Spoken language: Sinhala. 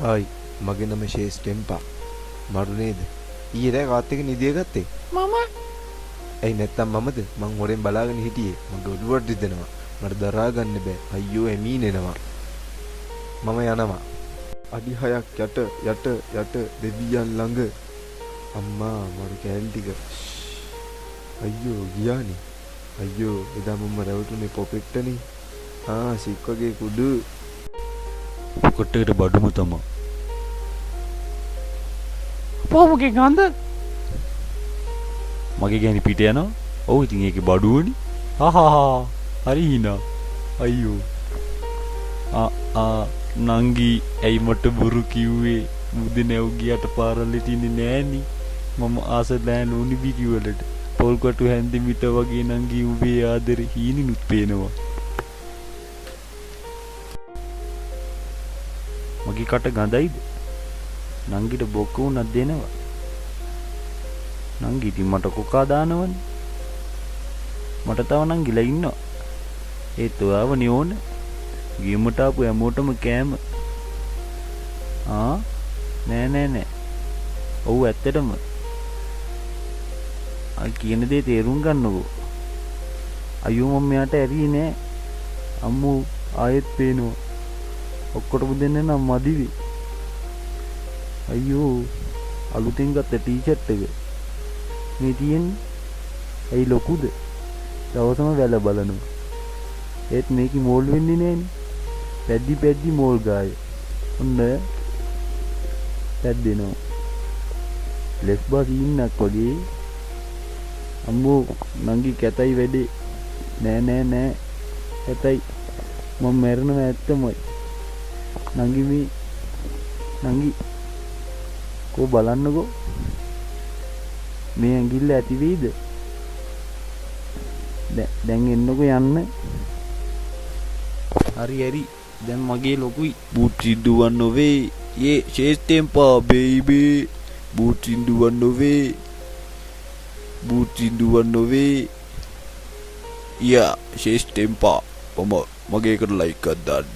ආයි මගේ නම ෂේස් ටෙම්පා. මරු නේද? ඊයේ රෑ කාත් එක නිදිය ගත්තේ. මම ඇයි නැත්තම් මමද? මං හොරෙන් බලාගෙන හිටියේ. මගේ ඔළුවට රිදෙනවා. මට දරා ගන්න බෑ. අයියෝ එමීනෙනවා. මම යනවා. අඩි 6ක් යට දෙවියන් ළඟ. අම්මා මරු කෑලි ටික. අයියෝ ගියානේ. අයියෝ එදා මම රැවටුනේ පොපෙට්ටනේ. සික් වගේ කුඩු. පොකට්ටකට බඩුම තමා. පොමුගේ ගඳ මගේ ගෑණි පිට යනවා. ඔව් ඉතින් ඒකේ බඩුවනේ. හහහා හරි hina. අයියෝ. නංගි ඇයි මට බොරු කිව්වේ? මුදේ නැව් ගියට පාරල්ලේ තින්නේ නෑනේ. මම ආස දැන් උනි බිකි වලට. පොල් කොටු හැන්දි මිට වගේ නංගි උඹේ ආදරේ හීනිනුත් පේනවා. මගේ කට ගඳයිද? නංගිට බොක්ක උනක් දෙනවා. නංගි ඉතින් මට කොකා දානවනේ. මට තව නංගිලා ඉන්නවා. ඒත් ඔයාවනේ ඕන. ගේමට ආපු හැමෝටම කෑම. නෑ. ඔව් ඇත්තටම. කියන දේ තේරුම් ගන්නකෝ. අයියෝ මම මෙයාට ඇරියේ නෑ. අම්මෝ ආයෙත් පේනවා. ඔක්කොටම දෙන්න නම් මදිවි. අයියෝ අලුතෙන් ගත්ත ටී-ෂර්ට් එක මේ තියෙන්නේ. ඇයි ලොකුද? දවසම වැල බලනවා. ඒත් මේක මෝල් වෙන්නේ නෑනේ. පැද්දි මෝල් ගාය. ඔන්න පැද්දෙනවා. ලෙස්බා සීන්නක් වගේ. අම්මෝ නංගි කැතයි වැඩේ. නෑ කැතයි. මම මැරෙනවා ඇත්තමයි. නංගි කෝ බලන්නකෝ මේ ඇඟිල්ල ඇති වෙයිද? දැන් එන්නකෝ යන්න. හරි දැන් මගේ ලොකුයි. බුටින්දුවන් නොවේ. යේ ෂේස් ටෙම්පා බේබී. බුටින්දුවන් නොවේ. යා ෂේස් ටෙම්පා. මගේ එකට ලයික් එකක් දාන්න.